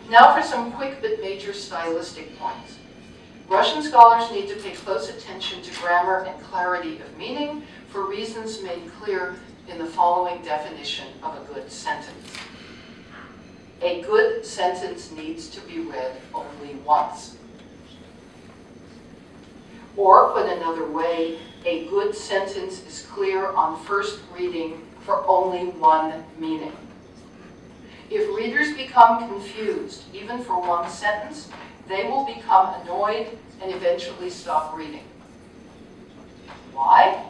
Now for some quick but major stylistic points. Russian scholars need to pay close attention to grammar and clarity of meaning for reasons made clear in the following definition of a good sentence. A good sentence needs to be read only once. Or, put another way, a good sentence is clear on first reading for only one meaning. If readers become confused, even for one sentence, they will become annoyed and eventually stop reading. Why?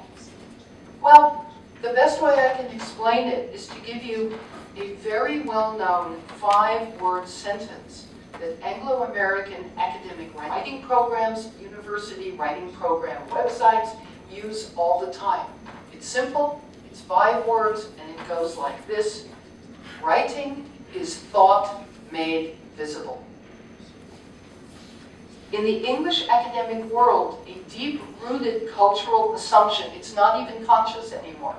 Well, the best way I can explain it is to give you a very well-known 5-word sentence that Anglo-American academic writing programs, university writing program websites use all the time. It's simple, it's 5 words, and it goes like this. Writing is thought made visible. In the English academic world, a deep-rooted cultural assumption, it's not even conscious anymore,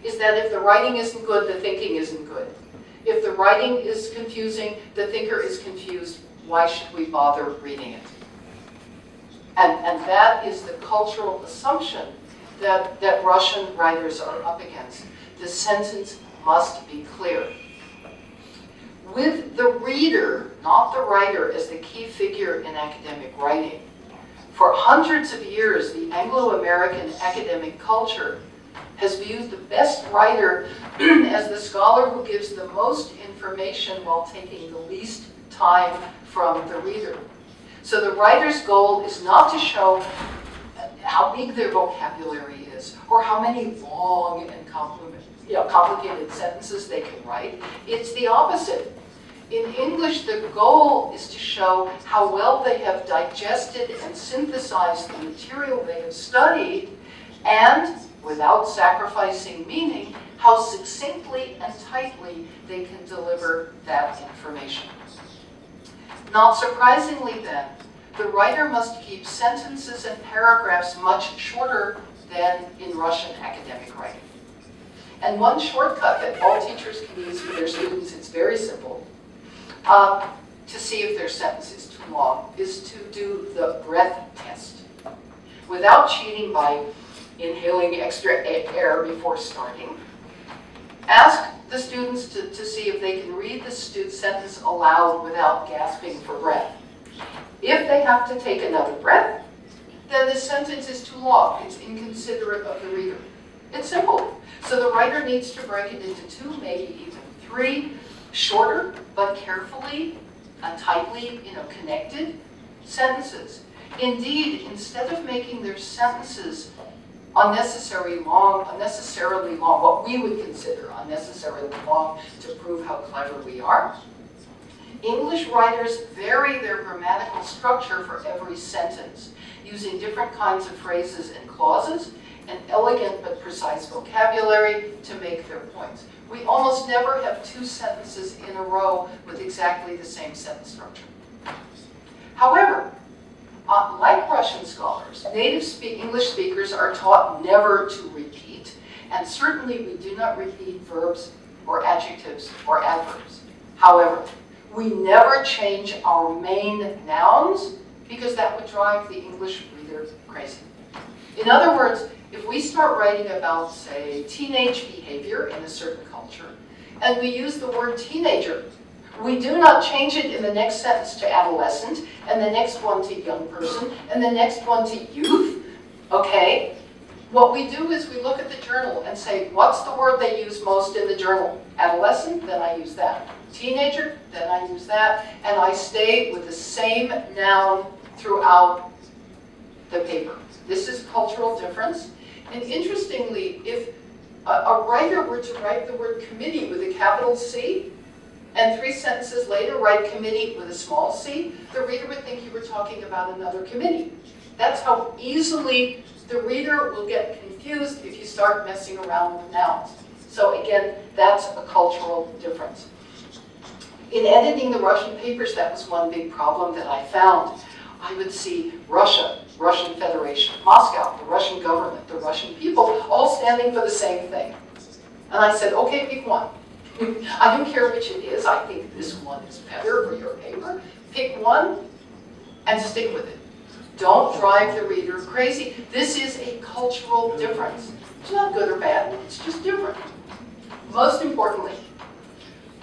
is that if the writing isn't good, the thinking isn't good. If the writing is confusing, the thinker is confused. Why should we bother reading it? And that is the cultural assumption that Russian writers are up against. The sentence must be clear. With the reader, not the writer, as the key figure in academic writing, for hundreds of years, the Anglo-American academic culture has viewed the best writer as the scholar who gives the most information while taking the least time from the reader. So the writer's goal is not to show how big their vocabulary is, or how many long and complicated sentences they can write. It's the opposite. In English, the goal is to show how well they have digested and synthesized the material they have studied, and, without sacrificing meaning, how succinctly and tightly they can deliver that information. Not surprisingly then, the writer must keep sentences and paragraphs much shorter than in Russian academic writing. And one shortcut that all teachers can use for their students, it's very simple, to see if their sentence is too long, is to do the breath test. Without cheating by inhaling extra air before starting, ask the students to see if they can read the sentence aloud without gasping for breath. If they have to take another breath, then the sentence is too long. It's inconsiderate of the reader. It's simple. So the writer needs to break it into 2, maybe even 3, shorter but carefully and tightly, connected sentences. Indeed, instead of making their sentences unnecessarily long, what we would consider unnecessarily long to prove how clever we are, English writers vary their grammatical structure for every sentence, using different kinds of phrases and clauses, and elegant but precise vocabulary to make their points. We almost never have 2 sentences in a row with exactly the same sentence structure. However, like Russian scholars, native English speakers are taught never to repeat, and certainly we do not repeat verbs or adjectives or adverbs. However, we never change our main nouns because that would drive the English reader crazy. In other words, if we start writing about, say, teenage behavior in a certain culture, and we use the word teenager, we do not change it in the next sentence to adolescent, and the next one to young person, and the next one to youth, okay? What we do is we look at the journal and say, what's the word they use most in the journal? Adolescent, then I use that. Teenager, then I use that, and I stay with the same noun throughout the paper. This is cultural difference. And interestingly, if a writer were to write the word committee with a capital C, and 3 sentences later write committee with a small c, the reader would think you were talking about another committee. That's how easily the reader will get confused if you start messing around with nouns. So again, that's a cultural difference. In editing the Russian papers, that was one big problem that I found. I would see Russia, Russian Federation, Moscow, the Russian government, the Russian people, all standing for the same thing. And I said, okay, pick one. I don't care which it is. I think this one is better for your paper. Pick one and stick with it. Don't drive the reader crazy. This is a cultural difference. It's not good or bad, it's just different. Most importantly,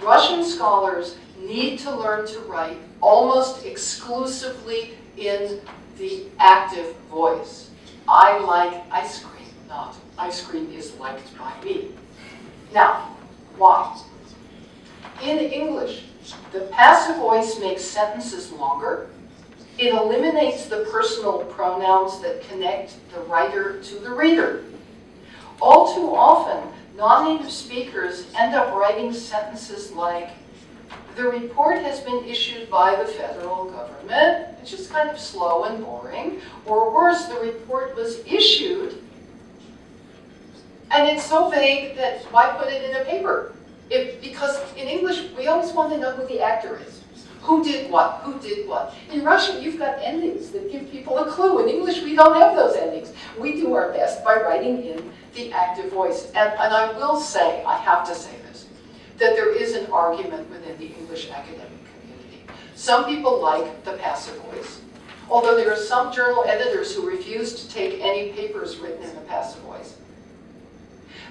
Russian scholars need to learn to write almost exclusively in the active voice. I like ice cream, not ice cream is liked by me. Now, why? In English, the passive voice makes sentences longer. It eliminates the personal pronouns that connect the writer to the reader. All too often, non-native speakers end up writing sentences like, the report has been issued by the federal government, which is kind of slow and boring, or worse, the report was issued, and it's so vague that why put it in a paper? Because in English, we always want to know who the actor is. Who did what? Who did what? In Russian, you've got endings that give people a clue. In English, we don't have those endings. We do our best by writing in the active voice. And I will say, I have to say this, that there is an argument within the English academic community. Some people like the passive voice, although there are some journal editors who refuse to take any papers written in the passive voice.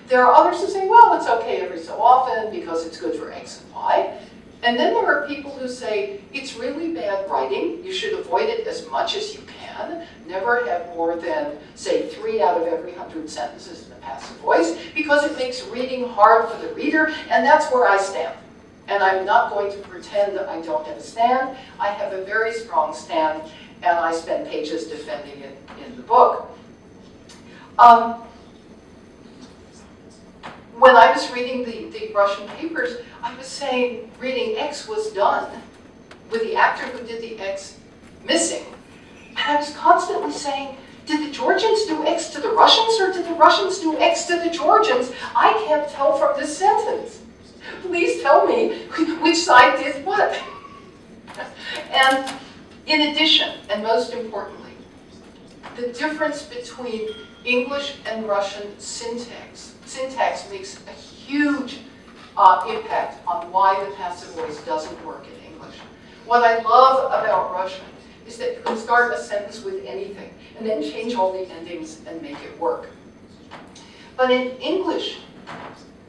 There are others who say, well, it's okay every so often because it's good for X and Y. And then there are people who say, it's really bad writing, you should avoid it as much as you can, never have more than, say, 3 out of every 100 sentences in the passive voice, because it makes reading hard for the reader, and that's where I stand. And I'm not going to pretend that I don't have a stand. I have a very strong stand, and I spend pages defending it in the book. When I was reading the Russian papers, I was saying reading X was done with the actor who did the X missing. And I was constantly saying, did the Georgians do X to the Russians or did the Russians do X to the Georgians? I can't tell from this sentence. Please tell me which side did what. And in addition, and most importantly, the difference between English and Russian syntax. Syntax makes a huge impact on why the passive voice doesn't work in English. What I love about Russian is that you can start a sentence with anything and then change all the endings and make it work. But in English,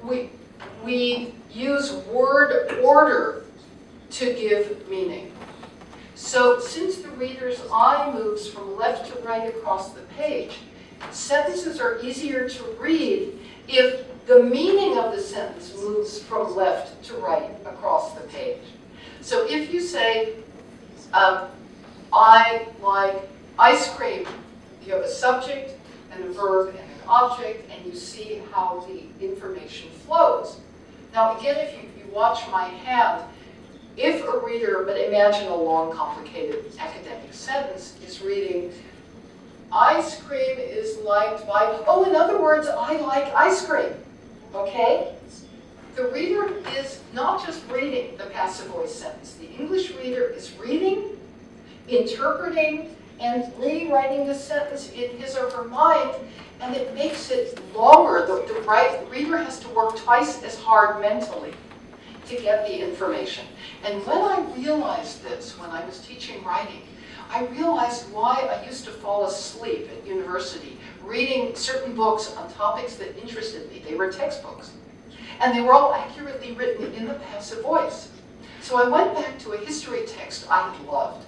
we use word order to give meaning. So since the reader's eye moves from left to right across the page, sentences are easier to read if the meaning of the sentence moves from left to right across the page. So if you say, I like ice cream, you have a subject and a verb and an object, and you see how the information flows. Now again, if you watch my hand, if a reader, but imagine a long, complicated academic sentence, is reading, ice cream is liked by, oh, in other words, I like ice cream, okay? The reader is not just reading the passive voice sentence. The English reader is reading, interpreting, and rewriting the sentence in his or her mind, and it makes it longer. The reader has to work twice as hard mentally to get the information. And when I realized this, when I was teaching writing, I realized why I used to fall asleep at university reading certain books on topics that interested me. They were textbooks. And they were all accurately written in the passive voice. So I went back to a history text I had loved,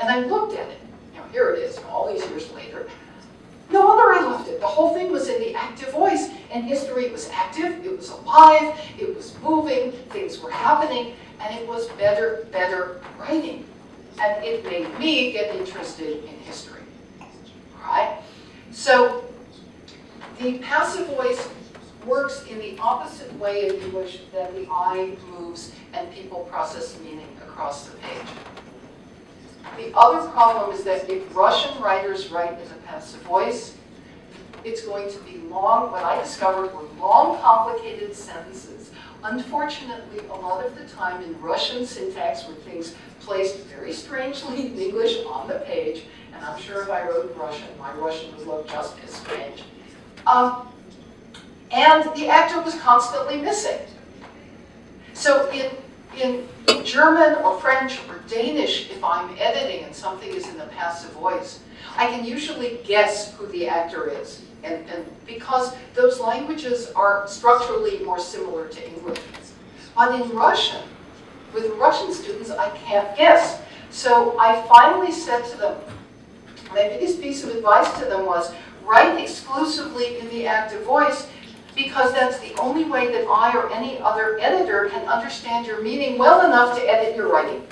and I looked at it. Now here it is, all these years later. No wonder I loved it. The whole thing was in the active voice, and history was active, it was alive, it was moving, things were happening, and it was better writing. And it made me get interested in history. All right? So the passive voice works in the opposite way in English that the eye moves and people process meaning across the page. The other problem is that if Russian writers write in the passive voice, it's going to be long. What I discovered were long, complicated sentences. Unfortunately, a lot of the time in Russian syntax were things placed very strangely in English on the page, and I'm sure if I wrote in Russian, my Russian would look just as strange. And the actor was constantly missing. So in German or French or Danish, if I'm editing and something is in the passive voice, I can usually guess who the actor is. And because those languages are structurally more similar to English. But in Russian, with Russian students, I can't guess. So I finally said to them, my biggest piece of advice to them was, write exclusively in the active voice, because that's the only way that I or any other editor can understand your meaning well enough to edit your writing.